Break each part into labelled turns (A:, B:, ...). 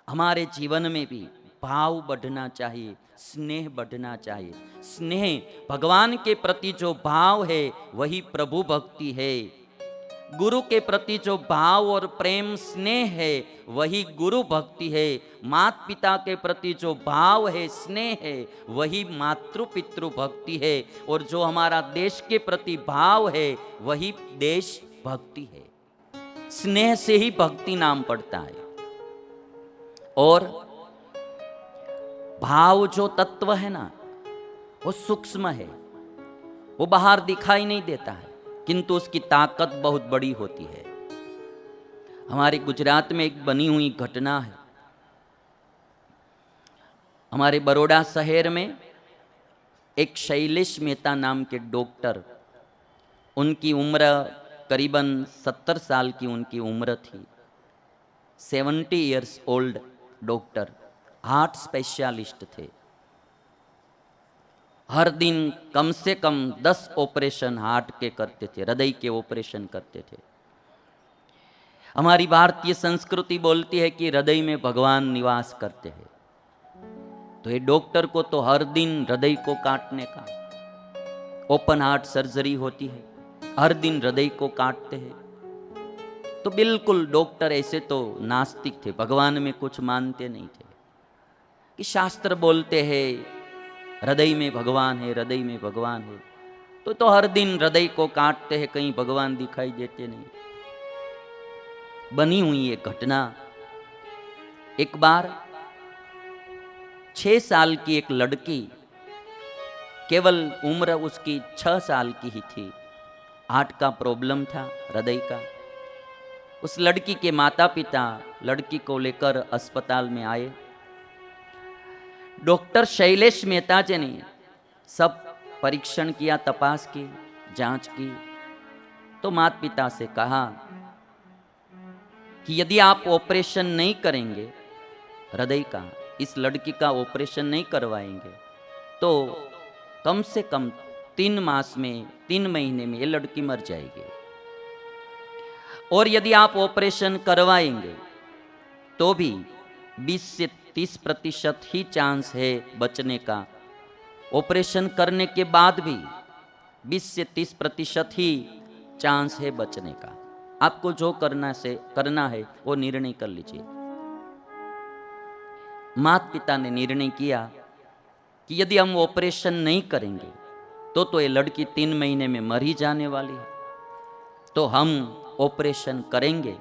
A: हमारे जीवन में भी भाव बढ़ना चाहिए, स्नेह बढ़ना चाहिए। स्नेह, भगवान के प्रति जो भाव है वही प्रभु भक्ति है। गुरु के प्रति जो भाव और प्रेम स्नेह है वही गुरु भक्ति है। माता पिता के प्रति जो भाव है, स्नेह है, वही मातृ पितृ भक्ति है। और जो हमारा देश के प्रति भाव है वही देश भक्ति है। स्नेह से ही भक्ति नाम पड़ता है। और भाव जो तत्व है ना, वो सूक्ष्म है, वो बाहर दिखाई नहीं देता है, किंतु उसकी ताकत बहुत बड़ी होती है। हमारे गुजरात में एक बनी हुई घटना है। हमारे बड़ौदा शहर में एक शैलेश मेहता नाम के डॉक्टर, उनकी उम्र करीबन 70 साल की उनकी उम्र थी। 70 years old doctor, heart specialist थे। हर दिन कम से कम 10 ऑपरेशन हार्ट के करते थे, हृदय के ऑपरेशन करते थे। हमारी भारतीय संस्कृति बोलती है कि हृदय में भगवान निवास करते हैं। तो ये डॉक्टर को तो हर दिन हृदय को काटने का, ओपन हार्ट सर्जरी होती है, हर दिन हृदय को काटते हैं। तो बिल्कुल डॉक्टर ऐसे तो नास्तिक थे, भगवान में कुछ मानते नहीं थे। कि शास्त्र बोलते हैं हृदय में भगवान है, हृदय में भगवान है, तो हर दिन हृदय को काटते हैं, कहीं भगवान दिखाई देते नहीं। बनी हुई ये घटना, एक बार 6 साल की एक लड़की, केवल उम्र उसकी 6 साल की ही थी, हार्ट का प्रॉब्लम था, हृदय का। उस लड़की के माता पिता लड़की को लेकर अस्पताल में आए। डॉक्टर शैलेश मेहता जी ने सब परीक्षण किया, तपास की, जांच की। तो माता पिता से कहा कि यदि आप ऑपरेशन नहीं करेंगे हृदय का, इस लड़की का ऑपरेशन नहीं करवाएंगे, तो कम से कम 3 मास में, 3 महीने में ये लड़की मर जाएगी। और यदि आप ऑपरेशन करवाएंगे तो भी 20 से 30% ही चांस है बचने का। ऑपरेशन करने के बाद भी 20 से 30% ही चांस है बचने का। आपको जो करना है वो निर्णय कर लीजिए। माता पिता ने निर्णय किया कि यदि हम ऑपरेशन नहीं करेंगे तो ये लड़की 3 महीने में मर ही जाने वाली है, तो हम ऑपरेशन करेंगे।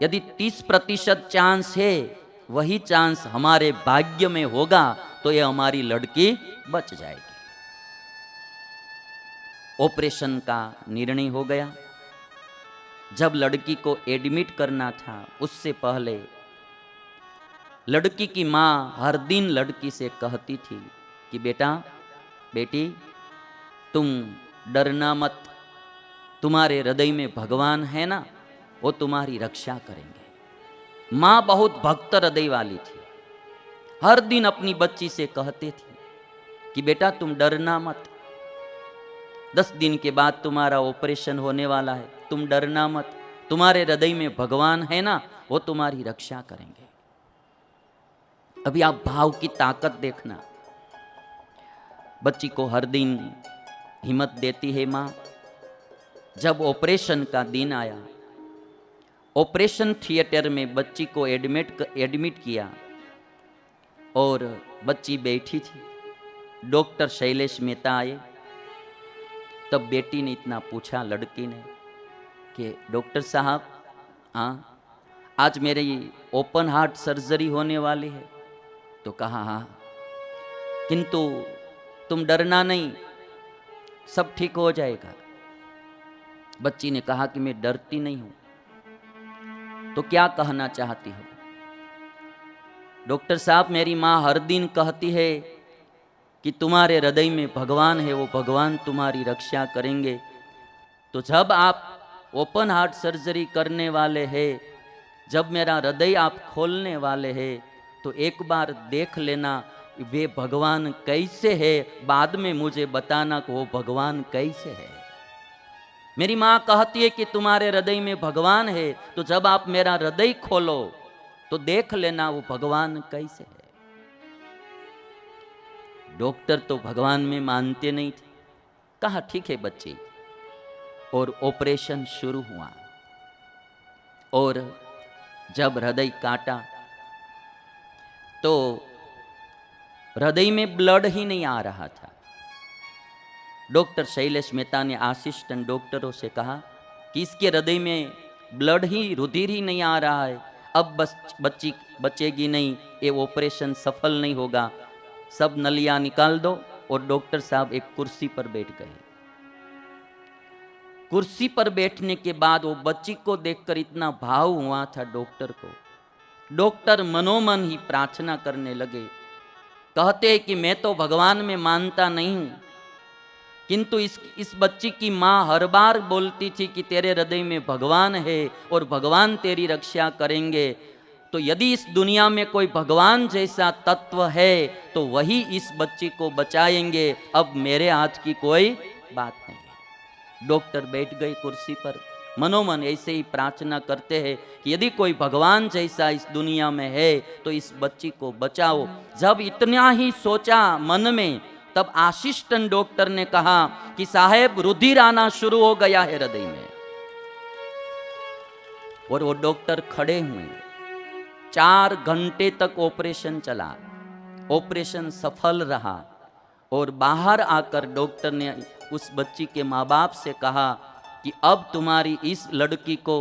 A: यदि 30% चांस है, वही चांस हमारे भाग्य में होगा, तो ये हमारी लड़की बच जाएगी। ऑपरेशन का निर्णय हो गया। जब लड़की को एडमिट करना था, उससे पहले लड़की की माँ हर दिन लड़की से कहती थी कि बेटा, बेटी, तुम डरना मत, तुम्हारे हृदय में भगवान है ना, वो तुम्हारी रक्षा करेंगे। माँ बहुत भक्त हृदय वाली थी, हर दिन अपनी बच्ची से कहते थी कि बेटा तुम डरना मत, 10 दिन के बाद तुम्हारा ऑपरेशन होने वाला है, तुम डरना मत, तुम्हारे हृदय में भगवान है ना, वो तुम्हारी रक्षा करेंगे। अभी आप भाव की ताकत देखना। बच्ची को हर दिन हिम्मत देती है माँ। जब ऑपरेशन का दिन आया, ऑपरेशन थिएटर में बच्ची को एडमिट किया और बच्ची बैठी थी। डॉक्टर शैलेश मेहता आए। तब बेटी ने इतना पूछा, लड़की ने, कि डॉक्टर साहब, हाँ, आज मेरी ओपन हार्ट सर्जरी होने वाली है। तो कहा हाँ, किंतु तुम डरना नहीं, सब ठीक हो जाएगा। बच्ची ने कहा कि मैं डरती नहीं हूं। तो क्या कहना चाहती हो? डॉक्टर साहब, मेरी माँ हर दिन कहती है कि तुम्हारे हृदय में भगवान है, वो भगवान तुम्हारी रक्षा करेंगे। तो जब आप ओपन हार्ट सर्जरी करने वाले हैं, जब मेरा हृदय आप खोलने वाले हैं, तो एक बार देख लेना वे भगवान कैसे है, बाद में मुझे बताना कि वो भगवान कैसे है। मेरी माँ कहती है कि तुम्हारे हृदय में भगवान है, तो जब आप मेरा हृदय खोलो तो देख लेना वो भगवान कैसे है। डॉक्टर तो भगवान में मानते नहीं थे। कहा ठीक है बच्चे, और ऑपरेशन शुरू हुआ। और जब हृदय काटा तो हृदय में ब्लड ही नहीं आ रहा था। डॉक्टर शैलेश मेहता ने असिस्टेंट डॉक्टरों से कहा कि इसके हृदय में ब्लड ही, रुधिर ही नहीं आ रहा है, अब बस बच्ची बचेगी नहीं, ये ऑपरेशन सफल नहीं होगा, सब नलियां निकाल दो। और डॉक्टर साहब एक कुर्सी पर बैठ गए। कुर्सी पर बैठने के बाद वो बच्ची को देखकर इतना भाव हुआ था डॉक्टर को। डॉक्टर मनोमन ही प्रार्थना करने लगे। कहते हैं कि मैं तो भगवान में मानता नहीं हूं, किंतु इस बच्ची की माँ हर बार बोलती थी कि तेरे हृदय में भगवान है और भगवान तेरी रक्षा करेंगे। तो यदि इस दुनिया में कोई भगवान जैसा तत्व है तो वही इस बच्ची को बचाएंगे। अब मेरे हाथ की कोई बात नहीं। डॉक्टर बैठ गए कुर्सी पर, मनोमन ऐसे ही प्रार्थना करते हैं कि यदि कोई भगवान जैसा इस दुनिया में है तो इस बच्ची को बचाओ। जब इतना ही सोचा मन में, तब असिस्टेंट डॉक्टर ने कहा कि साहेब रुधिर आना शुरू हो गया है हृदय में। और वो डॉक्टर खड़े हुए। 4 घंटे तक ऑपरेशन चला। ऑपरेशन सफल रहा। और बाहर आकर डॉक्टर ने उस बच्ची के माँ बाप से कहा कि अब तुम्हारी इस लड़की को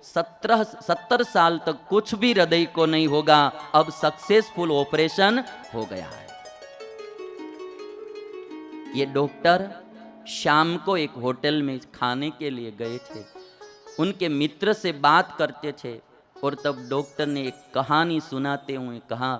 A: 70 साल तक कुछ भी हृदय को नहीं होगा, अब सक्सेसफुल ऑपरेशन हो गया है। ये डॉक्टर शाम को एक होटल में खाने के लिए गए थे। उनके मित्र से बात करते थे और तब डॉक्टर ने एक कहानी सुनाते हुए कहा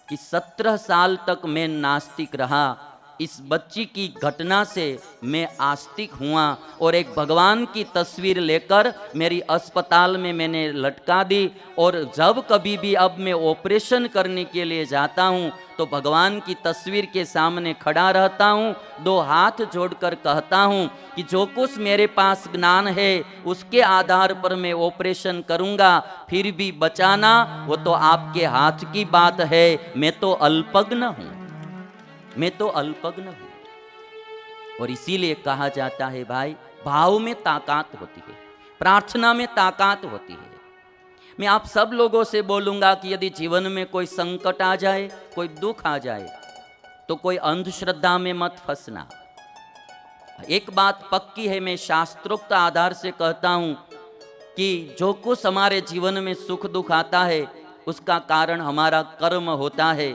A: कि 17 साल तक मैं नास्तिक रहा, इस बच्ची की घटना से मैं आस्तिक हुआ और एक भगवान की तस्वीर लेकर मेरी अस्पताल में मैंने लटका दी। और जब कभी भी अब मैं ऑपरेशन करने के लिए जाता हूँ तो भगवान की तस्वीर के सामने खड़ा रहता हूँ, 2 हाथ जोड़कर कहता हूँ कि जो कुछ मेरे पास ज्ञान है उसके आधार पर मैं ऑपरेशन करूँगा, फिर भी बचाना वो तो आपके हाथ की बात है। मैं तो अल्पज्ञ हूँ, मैं तो अल्पज्ञ हूं। और इसीलिए कहा जाता है भाई, भाव में ताकत होती है, प्रार्थना में ताकत होती है। मैं आप सब लोगों से बोलूंगा कि यदि जीवन में कोई संकट आ जाए, कोई दुख आ जाए, तो कोई अंधश्रद्धा में मत फंसना। एक बात पक्की है, मैं शास्त्रोक्त आधार से कहता हूं कि जो कुछ हमारे जीवन में सुख दुख आता है उसका कारण हमारा कर्म होता है।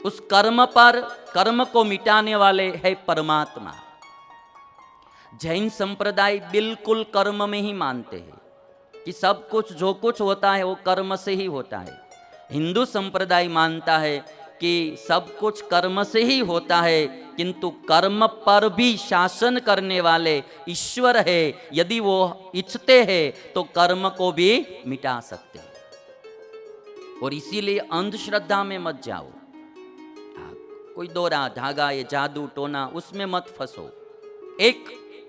A: उस कर्म पर, कर्म को मिटाने वाले है परमात्मा। जैन संप्रदाय बिल्कुल कर्म में ही मानते हैं कि सब कुछ जो कुछ होता है वो कर्म से ही होता है। हिंदू संप्रदाय मानता है कि सब कुछ कर्म से ही होता है, किंतु कर्म पर भी शासन करने वाले ईश्वर है। यदि वो इच्छते हैं तो कर्म को भी मिटा सकते हैं। और इसीलिए अंधश्रद्धा में मत जाओ। कोई दोरा धागा, ये जादू टोना, उसमें मत फंसो। एक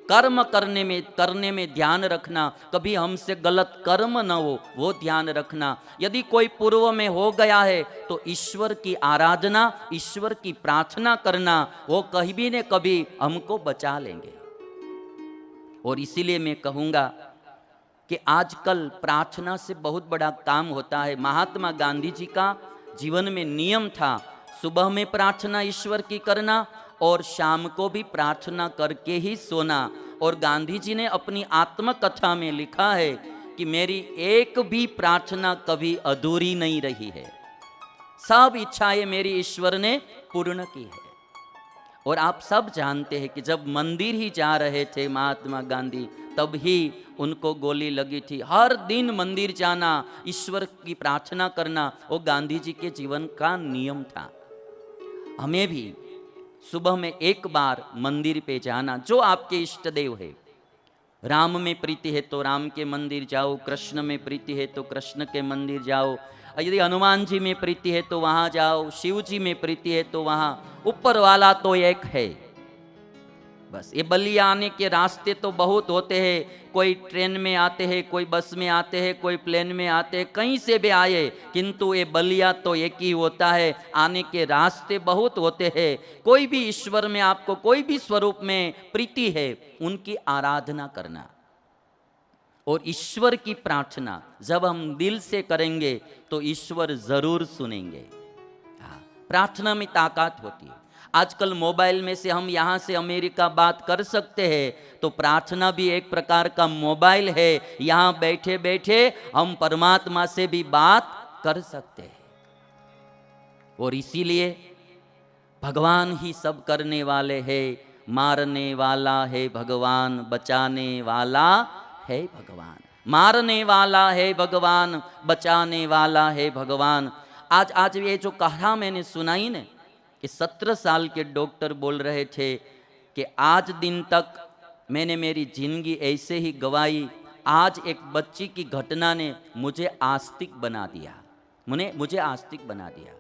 A: कर्म करने में ध्यान रखना, कभी हमसे गलत कर्म न हो वो ध्यान रखना। यदि कोई पूर्व में हो गया है तो ईश्वर की आराधना, ईश्वर की प्रार्थना करना, वो कभी न कभी हमको बचा लेंगे। और इसीलिए मैं कहूँगा कि आजकल प्रार्थना से बहुत बड़ा काम होता है। महात्मा गांधी जी का जीवन में नियम था, सुबह में प्रार्थना ईश्वर की करना और शाम को भी प्रार्थना करके ही सोना। और गांधी जी ने अपनी आत्मकथा में लिखा है कि मेरी एक भी प्रार्थना कभी अधूरी नहीं रही है, सब इच्छाएं मेरी ईश्वर ने पूर्ण की है। और आप सब जानते हैं कि जब मंदिर ही जा रहे थे महात्मा गांधी, तब ही उनको गोली लगी थी। हर दिन मंदिर जाना, ईश्वर की प्रार्थना करना, वो गांधी जी के जीवन का नियम था। हमें भी सुबह में एक बार मंदिर पे जाना। जो आपके इष्ट देव है, राम में प्रीति है तो राम के मंदिर जाओ, कृष्ण में प्रीति है तो कृष्ण के मंदिर जाओ, यदि हनुमान जी में प्रीति है तो वहाँ जाओ, शिव जी में प्रीति है तो वहाँ। ऊपर वाला तो एक है, बस ये बलिया आने के रास्ते तो बहुत होते हैं, कोई ट्रेन में आते हैं, कोई बस में आते हैं, कोई प्लेन में आते हैं, कहीं से भी आए, किंतु ये बलिया तो एक ही होता है। आने के रास्ते बहुत होते हैं। कोई भी ईश्वर में आपको कोई भी स्वरूप में प्रीति है, उनकी आराधना करना और ईश्वर की प्रार्थना जब हम दिल से करेंगे तो ईश्वर जरूर सुनेंगे। हाँ, प्रार्थना में ताकत होती है। आजकल मोबाइल में से हम यहाँ से अमेरिका बात कर सकते हैं, तो प्रार्थना भी एक प्रकार का मोबाइल है। यहाँ बैठे बैठे हम परमात्मा से भी बात कर सकते हैं। और इसीलिए भगवान ही सब करने वाले हैं। मारने वाला है भगवान, बचाने वाला है भगवान। मारने वाला है भगवान, बचाने वाला है भगवान। आज ये जो कहा मैंने सुनाई ने कि 17 साल के डॉक्टर बोल रहे थे कि आज दिन तक मैंने मेरी जिंदगी ऐसे ही गवाई, आज एक बच्ची की घटना ने मुझे आस्तिक बना दिया, मुझे आस्तिक बना दिया।